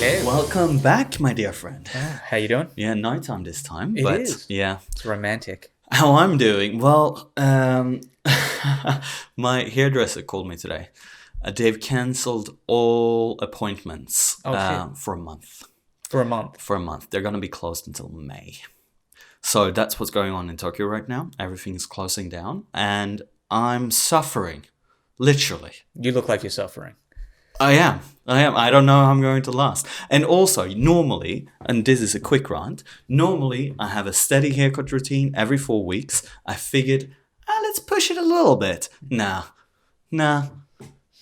Okay. Welcome back, my dear friend. How you doing? Yeah, nighttime this time. It is. Yeah. It's romantic. How I'm doing? Well, my hairdresser called me today. They've cancelled all appointments for a month. For a month. For a month. They're going to be closed until May. So that's what's going on in Tokyo right now. Everything is closing down. And I'm suffering. Literally. You look like you're suffering. I am. I don't know how I'm going to last. And also, normally, and this is a quick rant, normally I have a steady haircut routine every 4 weeks. I figured, let's push it a little bit. Nah. Now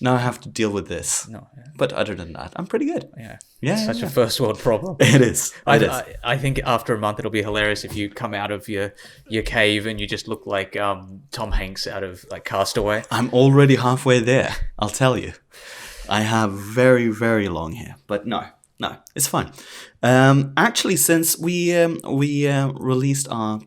I have to deal with this. No. Yeah. But other than that, I'm pretty good. Yeah. Yeah. It's such a first world problem. It is. I think after a month it'll be hilarious if you come out of your cave and you just look like Tom Hanks out of like Castaway. I'm already halfway there, I'll tell you. I have very, very long hair, but no, it's fine. Actually, since we released our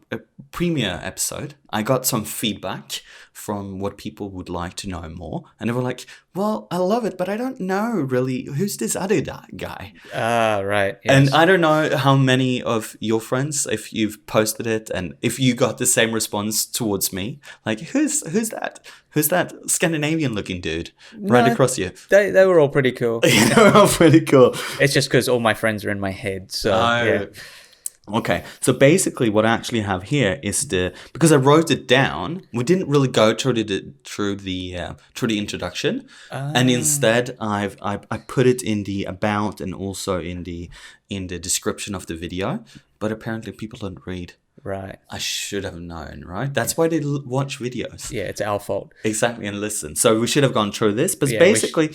premiere episode, I got some feedback from what people would like to know more, and they were like, "Well, I love it, but I don't know really who's this other guy." Right. Yes. And I don't know how many of your friends, if you've posted it, and if you got the same response towards me, like who's that? Who's that Scandinavian-looking dude right across you? They were all pretty cool. They were all pretty cool. It's just because all my friends are in my head. So yeah. Okay, so basically what I actually have here is because I wrote it down, we didn't really go through the introduction, and instead I put it in the about and also in the description of the video, but apparently people don't read. Right. I should have known, right? That's why they watch videos. Yeah, it's our fault. Exactly, and listen. So we should have gone through this, but basically...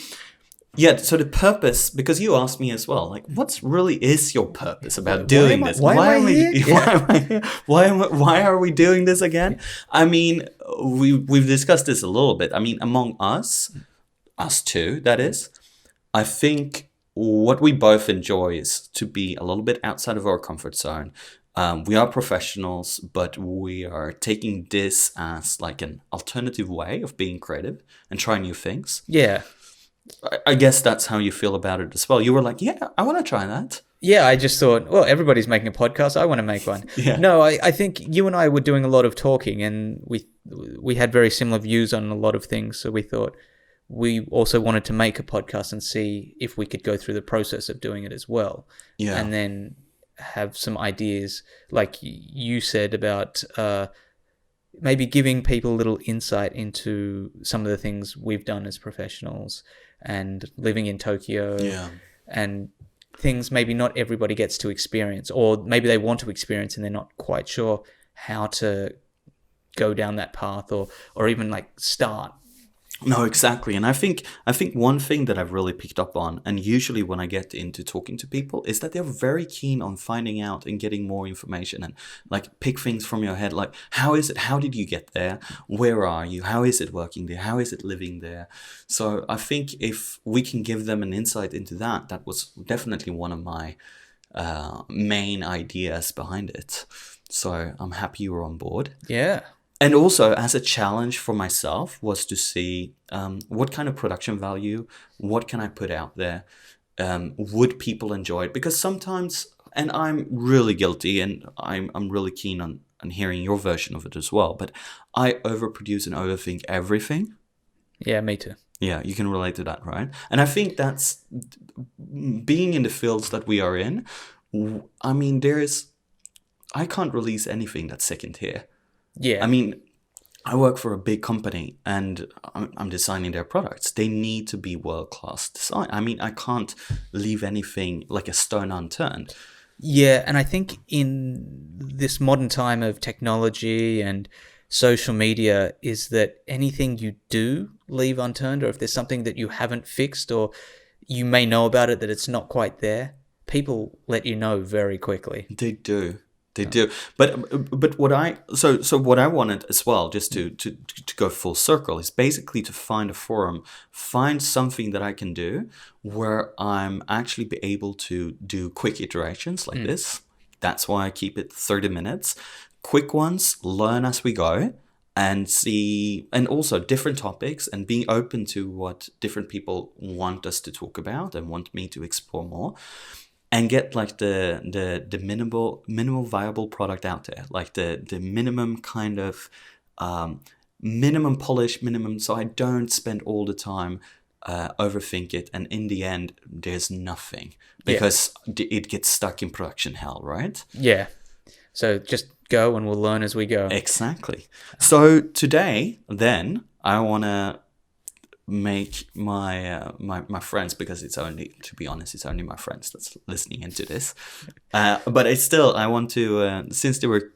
Yeah, so the purpose, because you asked me as well, like, what's really is your purpose about doing this? Why am I here? Why are we doing this again? Yeah. I mean, we've discussed this a little bit. I mean, among us two, that is, I think what we both enjoy is to be a little bit outside of our comfort zone. We are professionals, but we are taking this as like an alternative way of being creative and trying new things. Yeah. I guess that's how you feel about it as well. You were like, yeah, I want to try that. Yeah, I just thought, well, everybody's making a podcast. I want to make one. Yeah. No, I think you and I were doing a lot of talking, and we had very similar views on a lot of things. So we thought we also wanted to make a podcast and see if we could go through the process of doing it as well. Yeah. And then have some ideas, like you said, about maybe giving people a little insight into some of the things we've done as professionals and living in Tokyo, and things maybe not everybody gets to experience, or maybe they want to experience and they're not quite sure how to go down that path or even like start. No, exactly. And I think one thing that I've really picked up on, and usually when I get into talking to people, is that they're very keen on finding out and getting more information and like pick things from your head. Like, how is it? How did you get there? Where are you? How is it working there? How is it living there? So I think if we can give them an insight into that, that was definitely one of my main ideas behind it. So I'm happy you were on board. Yeah. And also, as a challenge for myself, was to see what kind of production value, what can I put out there? Would people enjoy it? Because sometimes, and I'm really guilty, and I'm really keen on hearing your version of it as well, but I overproduce and overthink everything. Yeah, me too. Yeah, you can relate to that, right? And I think that's, being in the fields that we are in, I mean, I can't release anything that's second tier. Yeah. I mean, I work for a big company and I'm designing their products. They need to be world-class design. I mean, I can't leave anything like a stone unturned. Yeah, and I think in this modern time of technology and social media is that anything you do leave unturned, or if there's something that you haven't fixed or you may know about it that it's not quite there, people let you know very quickly. They do. They do, but what I wanted as well, just to go full circle, is basically to find a forum, find something that I can do where I'm actually be able to do quick iterations like this. That's why I keep it 30 minutes, quick ones, learn as we go, and see, and also different topics, and being open to what different people want us to talk about and want me to explore more, and get like the minimal viable product out there, like the minimum kind of minimum polish, minimum, so I don't spend all the time overthink it, and in the end there's nothing, because it gets stuck in production hell, right? Yeah. So just go and we'll learn as we go. Exactly. So today, then, I want to make my friends, because it's only, to be honest, it's only my friends that's listening into this. But it's still, I want to, since they were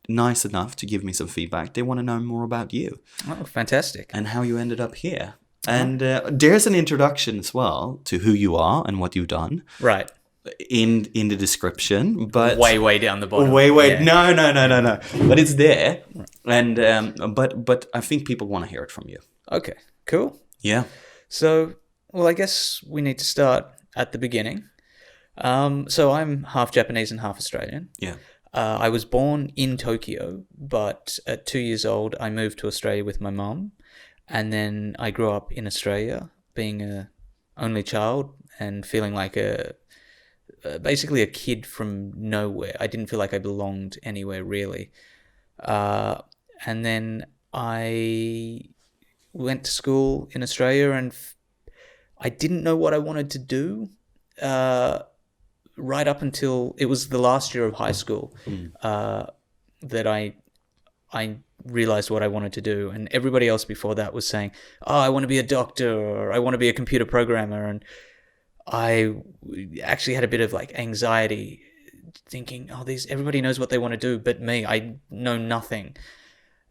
nice enough to give me some feedback, they want to know more about you. Oh, fantastic. And how you ended up here. And there's an introduction as well to who you are and what you've done. Right. In the description, but way down the bottom. Yeah. No. But it's there, and but I think people want to hear it from you. Okay, cool. Yeah. So, well, I guess we need to start at the beginning. So I'm half Japanese and half Australian. Yeah. I was born in Tokyo, but at 2 years old, I moved to Australia with my mum, and then I grew up in Australia, being a only child and feeling like basically a kid from nowhere. I didn't feel like I belonged anywhere really. And then I went to school in Australia, and I didn't know what I wanted to do right up until it was the last year of high school that I realized what I wanted to do. And everybody else before that was saying, oh, I want to be a doctor, or I want to be a computer programmer. And I actually had a bit of like anxiety thinking, oh, everybody knows what they want to do, but me, I know nothing.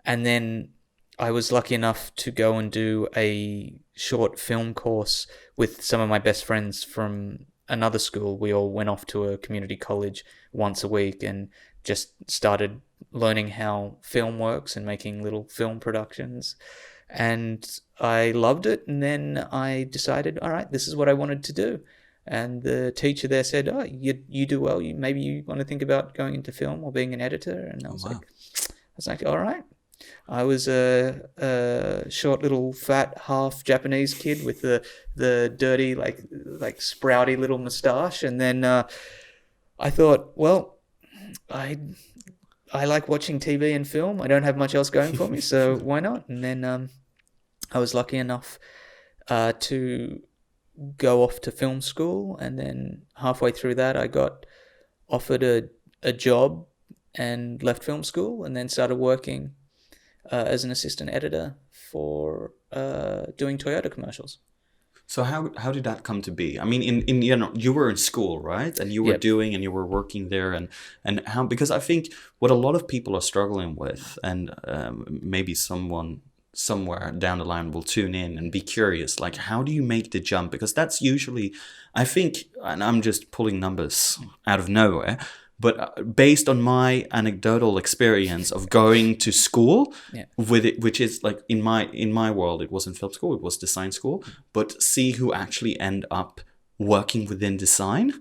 And then I was lucky enough to go and do a short film course with some of my best friends from another school. We all went off to a community college once a week and just started learning how film works and making little film productions. And I loved it, and then I decided, all right, this is what I wanted to do. And the teacher there said, oh, you do well. Maybe you want to think about going into film or being an editor. And I was like, all right. I was a short little fat half Japanese kid with the dirty like sprouty little moustache, and then I thought, well, I like watching TV and film. I don't have much else going for me, so why not? And then I was lucky enough to go off to film school, and then halfway through that I got offered a job and left film school, and then started working as an assistant editor for doing Toyota commercials. So how did that come to be? I mean, in you were in school, right? And you were doing, and you were working there, and how, because I think what a lot of people are struggling with, and maybe someone somewhere down the line will tune in and be curious, like, how do you make the jump? Because that's usually, I think, and I'm just pulling numbers out of nowhere, but based on my anecdotal experience of going to school with it, which is like in my world, it wasn't film school, it was design school, but see who actually end up working within design.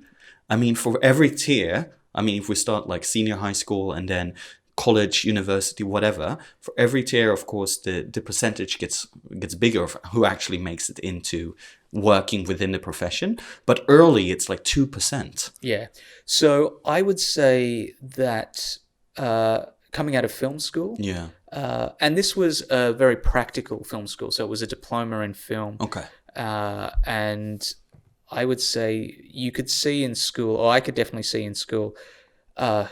I mean, for every tier, I mean, if we start like senior high school and then college, university, whatever, for every tier, of course, the percentage gets bigger of who actually makes it into working within the profession. But early, it's like 2%. Yeah. So I would say that coming out of film school, and this was a very practical film school, so it was a diploma in film. Okay. And I would say you could see in school, or I could definitely see in school,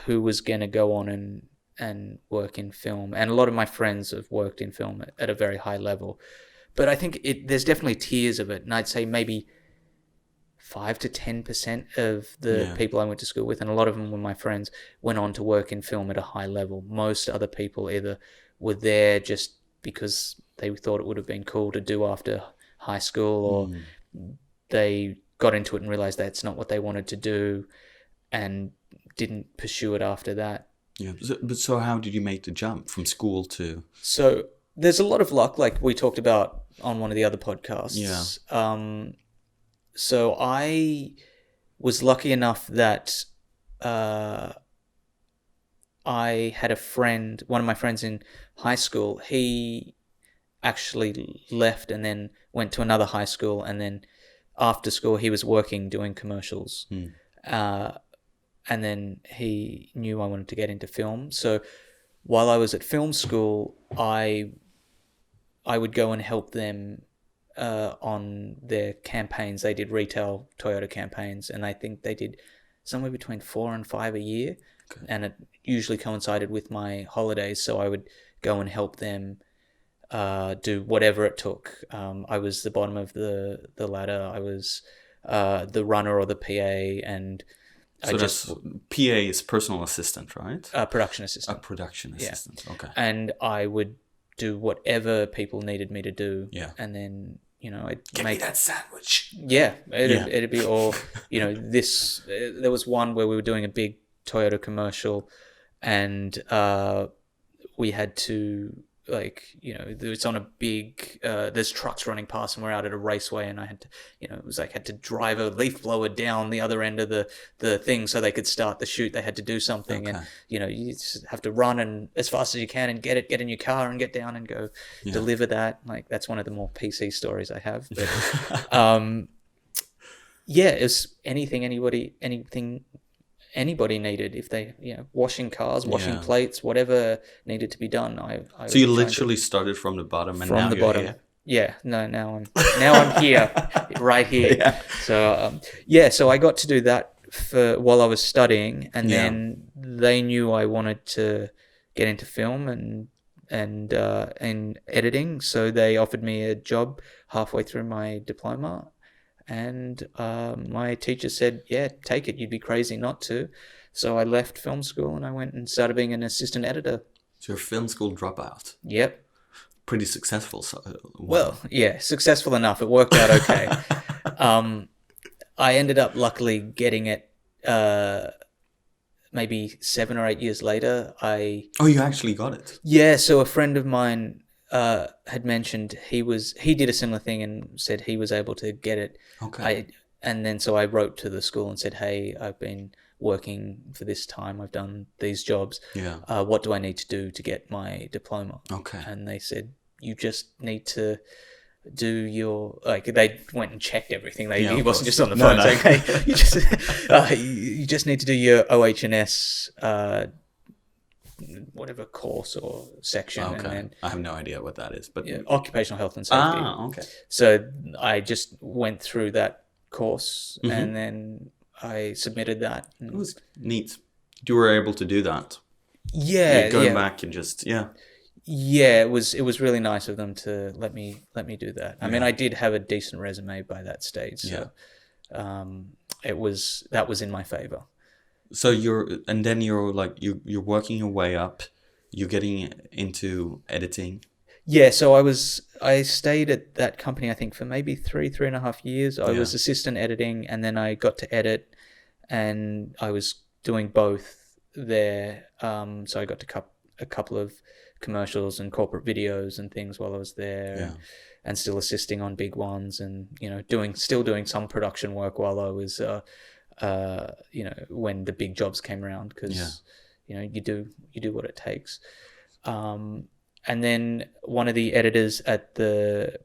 who was going to go on and work in film. And a lot of my friends have worked in film at a very high level. But I think there's definitely tiers of it. And I'd say maybe 5 to 10% of the people I went to school with, and a lot of them were my friends, went on to work in film at a high level. Most other people either were there just because they thought it would have been cool to do after high school, or they got into it and realized that's not what they wanted to do and didn't pursue it after that. Yeah. So how did you make the jump from school to... So there's a lot of luck, like we talked about on one of the other podcasts. Yeah. So I was lucky enough that I I had a friend, one of my friends in high school. He actually left and then went to another high school, and then after school he was working doing commercials. And then he knew I wanted to get into film. So while I was at film school, I would go and help them on their campaigns. They did retail Toyota campaigns, and I think they did somewhere between 4 and 5 a year. Okay. And it usually coincided with my holidays, so I would go and help them do whatever it took. I was the bottom of the ladder. I was the runner or the PA, and so that's PA is personal assistant, right? Production assistant. A production assistant. Yeah. Okay. And I would do whatever people needed me to do. Yeah. And then, I'd give me that sandwich. Yeah. It'd be all, this. There was one where we were doing a big Toyota commercial, and we had to, it's on a big, there's trucks running past, and we're out at a raceway, and I had to, it was like, had to drive a leaf blower down the other end of the thing so they could start the shoot. They had to do something. Okay. And, you just have to run and as fast as you can and get in your car and get down and go deliver that. Like, that's one of the more PC stories I have. But, it's anything anybody needed. If they, washing cars, washing plates, whatever needed to be done. So you literally started from the bottom, and from now the you're bottom. Here. Yeah, no, now I'm here, right here. Yeah. So so I got to do that while I was studying, and then they knew I wanted to get into film and editing, so they offered me a job halfway through my diploma. And my teacher said, yeah, take it. You'd be crazy not to. So I left film school and I went and started being an assistant editor. So you're a film school dropout. Yep. Pretty successful. So, well, yeah, successful enough. It worked out okay. I ended up luckily getting it maybe 7 or 8 years later. Oh, you actually got it? Yeah, so a friend of mine had mentioned he did a similar thing and said he was able to get it. Okay. And then so I wrote to the school and said, hey, I've been working for this time. I've done these jobs. Yeah. What do I need to do to get my diploma? Okay. And they said, you just need to do your, they went and checked everything. He wasn't just on the phone saying, hey, you just need to do your OH&S whatever course or section. Okay. And then, I have no idea what that is, but occupational health and safety. Okay. So I just went through that course, and then I submitted that. It was neat. You were able to do that. Yeah. Going back and just Yeah, it was really nice of them to let me do that. I mean, I did have a decent resume by that stage, so that was in my favor. So you're working your way up, you're getting into editing. Yeah, so I stayed at that company, I think, for maybe 3.5 years. I was assistant editing, and then I got to edit, and I was doing both there. So I got to a couple of commercials and corporate videos and things while I was there, and still assisting on big ones, and still doing some production work while I was when the big jobs came around, because you do what it takes. And then one of the editors at the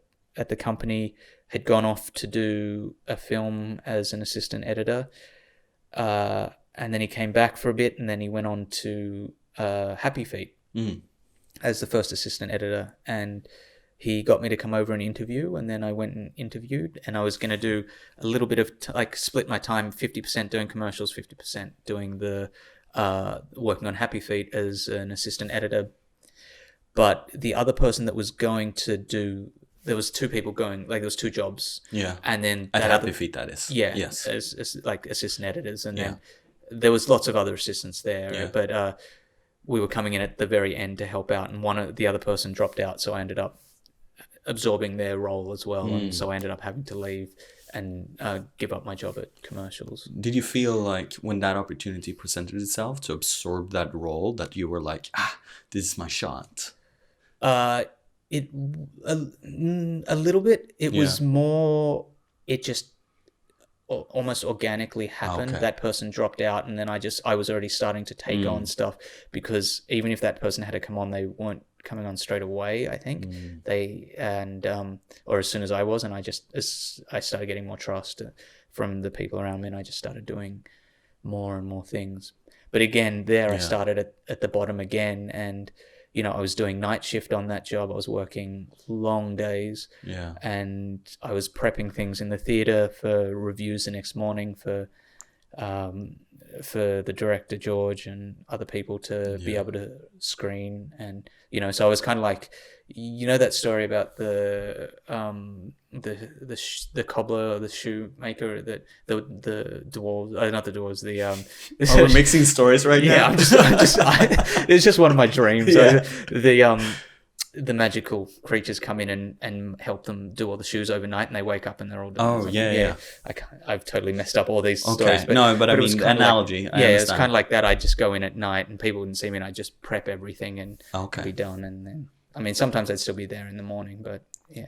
company had gone off to do a film as an assistant editor, and then he came back for a bit, and then he went on to Happy Feet as the first assistant editor, and he got me to come over and interview, and then I went and interviewed, and I was going to do a little bit of split my time, 50% doing commercials, 50% doing the working on Happy Feet as an assistant editor. But the other person that was going to do, there was two people going, there was two jobs. Yeah. And then at Happy Feet, that is. Yeah. Yes. As assistant editors, and then there was lots of other assistants there, but we were coming in at the very end to help out, and the other person dropped out, so I ended up absorbing their role as well, and so I ended up having to leave and give up my job at commercials. Did you feel like when that opportunity presented itself to absorb that role, that you were like, this is my shot? A little bit. It was more. It just almost organically happened. Okay. That person dropped out, and then I was already starting to take on stuff, because even if that person had to come on, they weren't coming on straight away. I think or as soon as I was, and as I started getting more trust from the people around me, and I just started doing more and more things. But again, I started at the bottom again, and I was doing night shift on that job. I was working long days, and I was prepping things in the theater for reviews the next morning for the director George and other people to be able to screen. And so I was kind of like, that story about the cobbler or the shoemaker, that the dwarves, not the dwarves, we're mixing stories right now. I'm just it's just one of my dreams. The magical creatures come in and help them do all the shoes overnight, and they wake up and they're all done. I've totally messed up all these stories. But I mean, the analogy. It's kind of like that. I just go in at night, and people wouldn't see me, and I just prep everything and be done. And then, I mean, sometimes I'd still be there in the morning, but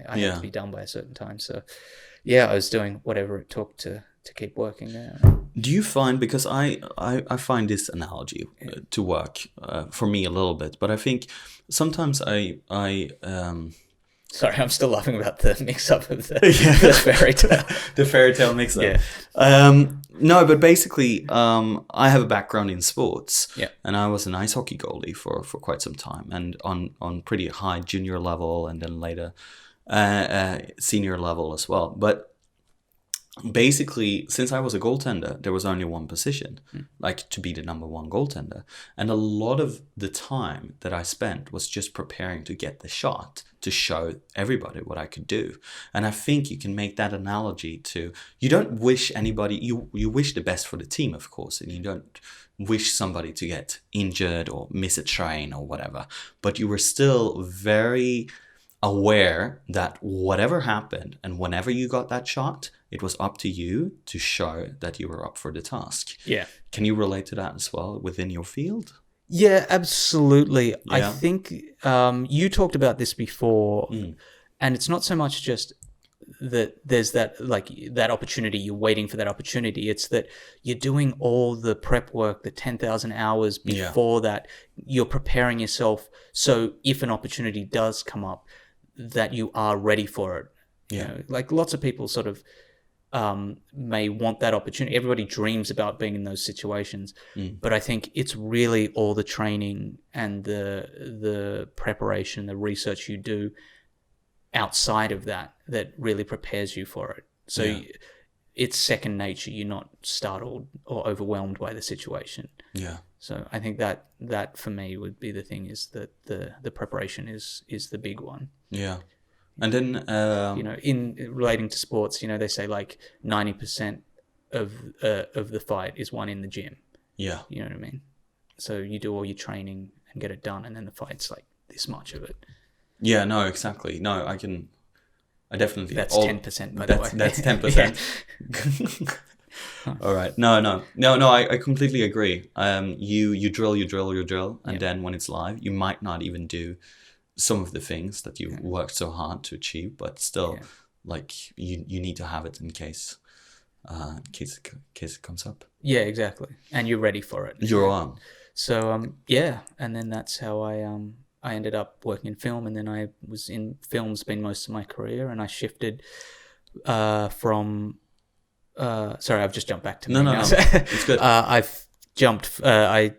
I had to be done by a certain time. So I was doing whatever it took to keep working there. Do you find, because I find this analogy to work for me a little bit, but I think sometimes I sorry, I'm still laughing about the mix-up of the fairy tale. The fairy tale mix-up. No, but basically, I have a background in sports, and I was an ice hockey goalie for quite some time, and on pretty high junior level, and then later senior level as well. But basically, since I was a goaltender, there was only one position, like to be the number one goaltender. And a lot of the time that I spent was just preparing to get the shot, to show everybody what I could do. And I think you can make that analogy to, you don't wish anybody, you wish the best for the team, of course, and you don't wish somebody to get injured or miss a train or whatever. But you were still very aware that whatever happened and whenever you got that shot, it was up to you to show that you were up for the task. Yeah. Can you relate to that as well within your field? Yeah, absolutely. Yeah. I think you talked about this before, and it's not so much just that there's that opportunity, you're waiting for that opportunity. It's that you're doing all the prep work, the 10,000 hours before that. You're preparing yourself so if an opportunity does come up, that you are ready for it. Like lots of people sort of may want that opportunity. Everybody dreams about being in those situations, but I think it's really all the training and the preparation, the research you do outside of that really prepares you for it. So it's second nature. You're not startled or overwhelmed by the situation. Yeah. So I think that for me would be the thing, is that the preparation is the big one. Yeah. And then in relating to sports, they say like 90% of the fight is won in the gym. Yeah. You know what I mean? So you do all your training and get it done, and then the fight's like this much of it. Yeah, no, exactly. No, I definitely. That's 10%, by the way. That's 10%. All right. No. I completely agree. You drill, and then when it's live, you might not even do some of the things that you worked so hard to achieve, but still, like you need to have it in case it comes up. Yeah, exactly. And you're ready for it. You're on. So and then that's how I ended up working in film, and then I was in films been most of my career, and I shifted from. Sorry, I've just jumped back to No, it's good. I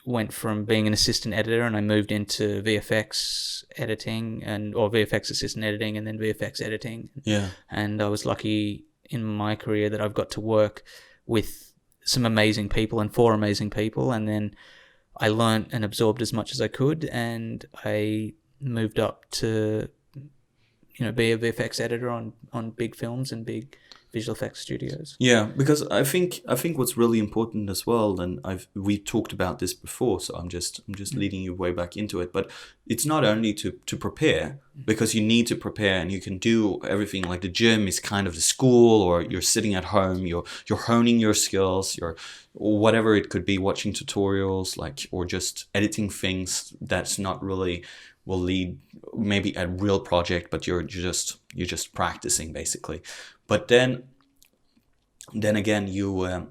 went from being an assistant editor, and I moved into VFX editing or VFX assistant editing, and then VFX editing. Yeah. And I was lucky in my career that I've got to work with some amazing people and for amazing people, and then I learned and absorbed as much as I could, and I moved up to be a VFX editor on big films and big visual effects studios. Yeah, because I think what's really important as well, and we talked about this before, so I'm just leading you way back into it, but it's not only to prepare, because you need to prepare, and you can do everything. Like the gym is kind of the school, or you're sitting at home, you're honing your skills, or whatever it could be, watching tutorials, or just editing things that's not really will lead maybe a real project, but you're just practicing basically. But then then again, you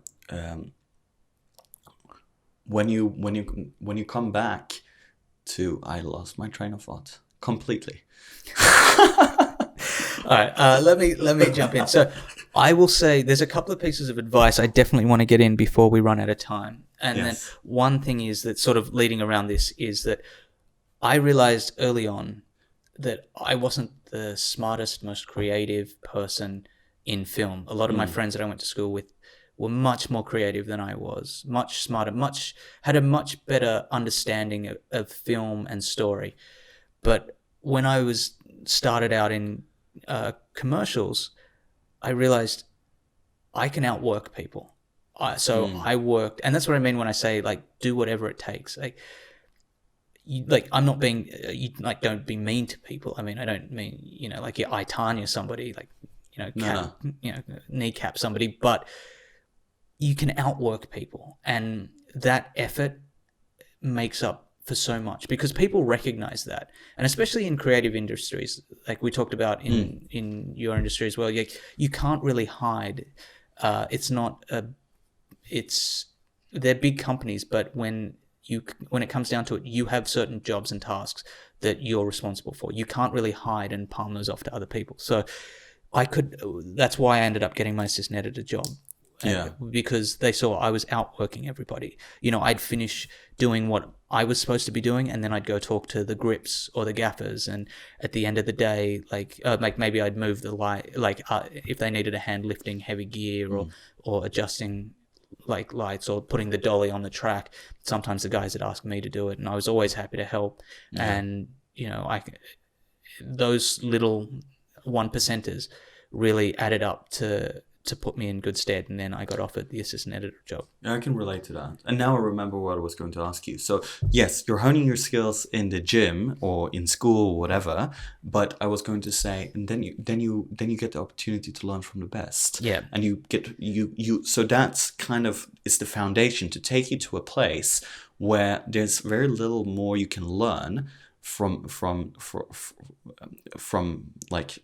when you come back to, I lost my train of thought completely. All right, let me jump in. So I will say there's a couple of pieces of advice I definitely want to get in before we run out of time. And Yes. then one thing is that sort of leading around this is that I realized early on that I wasn't the smartest, most creative person in film. A lot of my friends that I went to school with were much more creative than I was, much smarter, had a much better understanding of film and story. But when I was started out in commercials, I realized I can outwork people. I worked, and that's what I mean when I say like do whatever it takes. I'm not being don't be mean to people. I mean, I don't mean like I Tanya somebody, like kneecap somebody, but you can outwork people, and that effort makes up for so much because people recognize that, and especially in creative industries, like we talked about in your industry as well. You can't really hide. They're big companies, but when it comes down to it, you have certain jobs and tasks that you're responsible for. You can't really hide and palm those off to other people. So that's why I ended up getting my assistant editor job. Because they saw I was outworking everybody. I'd finish doing what I was supposed to be doing, and then I'd go talk to the grips or the gaffers. And at the end of the day, like maybe I'd move the light, if they needed a hand lifting heavy gear or adjusting like lights or putting the dolly on the track. Sometimes the guys would ask me to do it, and I was always happy to help. And those little 1%ers really added up to put me in good stead, and then I got offered the assistant editor job. I can relate to that. And now I remember what I was going to ask you. So yes, you're honing your skills in the gym or in school or whatever, but I was going to say, and then you get the opportunity to learn from the best. Yeah. And you get so that's kind of is the foundation to take you to a place where there's very little more you can learn from like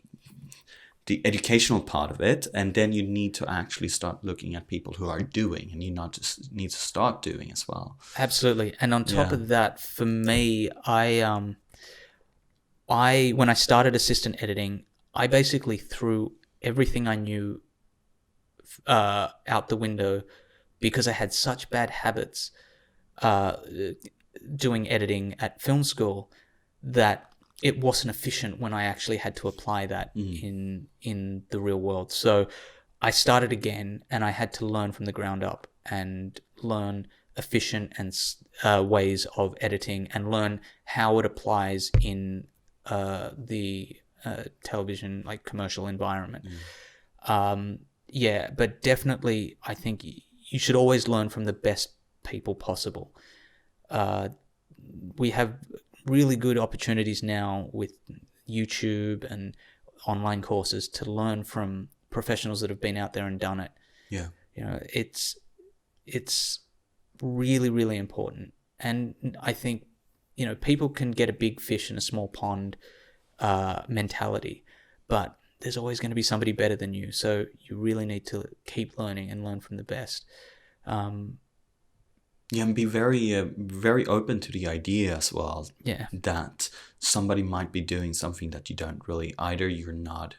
the educational part of it, and then you need to actually start looking at people who are doing, and you not just need to start doing as well. Absolutely. And on top of that, for me, I when I started assistant editing, I basically threw everything I knew out the window because I had such bad habits doing editing at film school that it wasn't efficient when I actually had to apply that in the real world. So I started again, and I had to learn from the ground up and learn efficient and ways of editing, and learn how it applies in the television, like commercial environment. But definitely I think you should always learn from the best people possible. We have really good opportunities now with YouTube and online courses to learn from professionals that have been out there and done it. Yeah. It's really, really important. And I think, people can get a big fish in a small pond mentality, but there's always going to be somebody better than you. So you really need to keep learning and learn from the best. And be very open to the idea as well. Yeah. That somebody might be doing something that you don't really, either you're not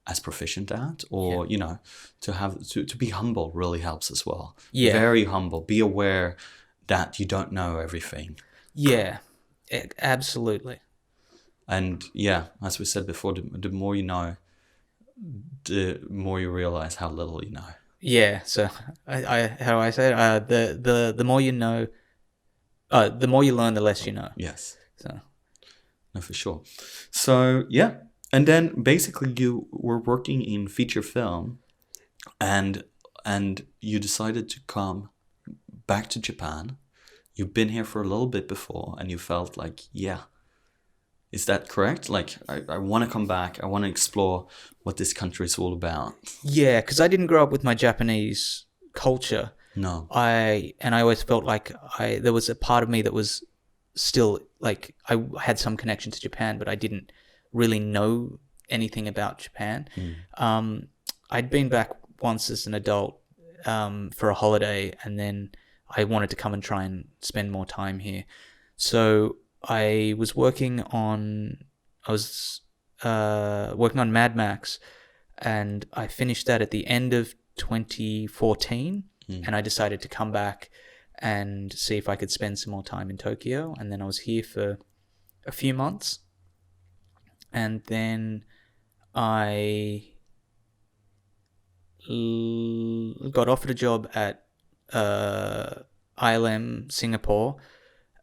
as proficient at, or to be humble really helps as well. Yeah. Very humble. Be aware that you don't know everything. Yeah. Absolutely. And as we said before, the more you know, the more you realize how little you know. Yeah, so how do I say it? The more you know, the more you learn, the less you know. Yes. So, no, for sure. So and then basically you were working in feature film, and you decided to come back to Japan. You've been here for a little bit before, and you felt like, is that correct? Like, I want to come back. I want to explore what this country is all about. Yeah, because I didn't grow up with my Japanese culture. No. I always felt like there was a part of me that was still, like, I had some connection to Japan, but I didn't really know anything about Japan. I'd been back once as an adult for a holiday, and then I wanted to come and try and spend more time here. So I was working on Mad Max, and I finished that at the end of 2014, and I decided to come back and see if I could spend some more time in Tokyo. And then I was here for a few months, and then I got offered a job at ILM Singapore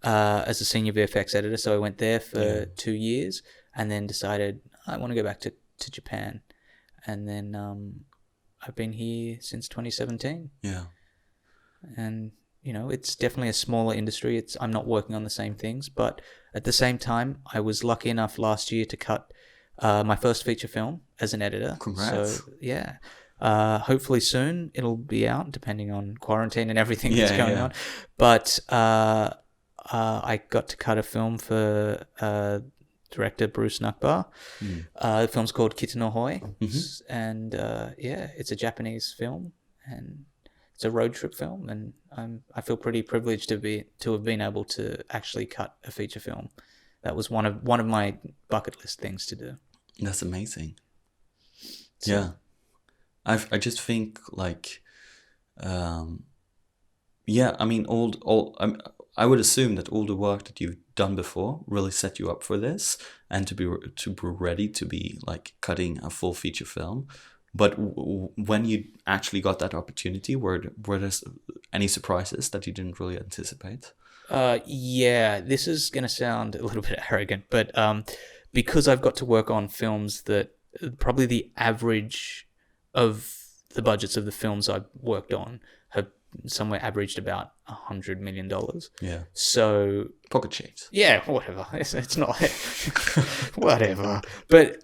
as a senior VFX editor. So I went there for 2 years, and then decided I want to go back to Japan. And then I've been here since 2017. Yeah. And, you know, it's definitely a smaller industry. I'm not working on the same things, but at the same time, I was lucky enough last year to cut my first feature film as an editor. Congrats. So, yeah. Hopefully soon it'll be out, depending on quarantine and everything that's going on. But I got to cut a film for director Bruce Nakbar. The film's called No Hou E, and it's a Japanese film, and it's a road trip film, and I feel pretty privileged to have been able to actually cut a feature film. That was one of my bucket list things to do. That's amazing. So, yeah, I just think like, I mean, I would assume that all the work that you've done before really set you up for this, and to be ready to be like cutting a full feature film. But when you actually got that opportunity, were there any surprises that you didn't really anticipate? Yeah, this is going to sound a little bit arrogant, but because I've got to work on films that probably the average of the budgets of the films I've worked on have somewhere averaged about $100 million. Yeah. So pocket change. Yeah, whatever. It's not whatever. But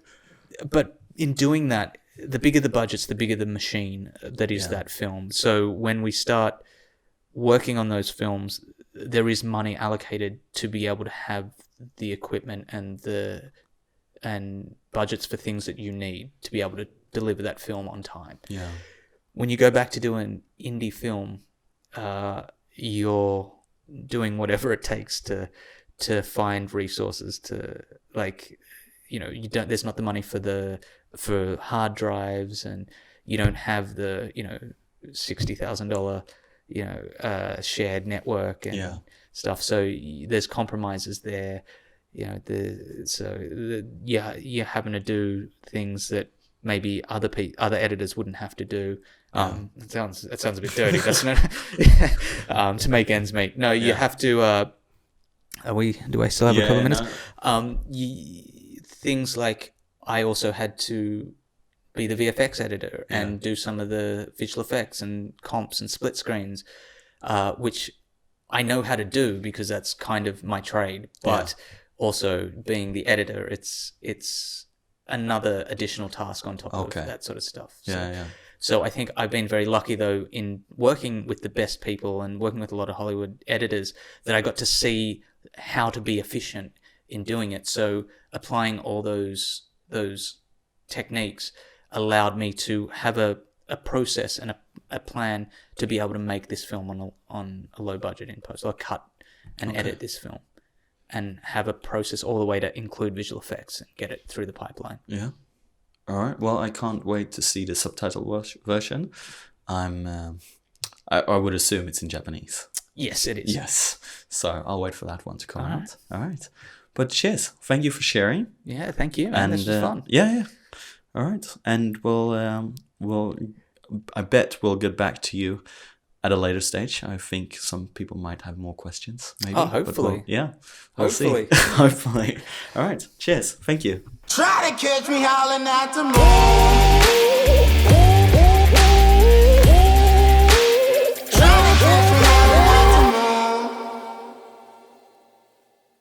in doing that, the bigger the budgets, the bigger the machine that is that film. So when we start working on those films, there is money allocated to be able to have the equipment and budgets for things that you need to be able to deliver that film on time. Yeah. When you go back to do an indie film, you're doing whatever it takes to find resources to, like, you know, there's not the money for hard drives, and you don't have the, you know, $60,000, you know, shared network and stuff. So there's compromises there, you know. You're having to do things that maybe other editors wouldn't have to do. That sounds a bit dirty, doesn't it? To make ends meet. No, you have to. Do I still have a couple of minutes? No. Things like, I also had to be the VFX editor and do some of the visual effects and comps and split screens, which I know how to do because that's kind of my trade. But also being the editor, it's another additional task on top of that sort of stuff. So I think I've been very lucky, though, in working with the best people and working with a lot of Hollywood editors, that I got to see how to be efficient in doing it. So applying all those techniques allowed me to have a process and a plan to be able to make this film on a low budget in post. I'll cut and edit this film and have a process all the way to include visual effects and get it through the pipeline. Yeah. All right. Well, I can't wait to see the subtitle version. I would assume it's in Japanese. Yes, it is. Yes. So I'll wait for that one to come out. All right. But cheers. Thank you for sharing. Yeah, thank you. And this was fun. Yeah. All right. And I bet we'll get back to you at a later stage. I think some people might have more questions, maybe. Oh, hopefully. We'll see. Hopefully. All right. Cheers. Thank you. Try to catch me howling at the moon.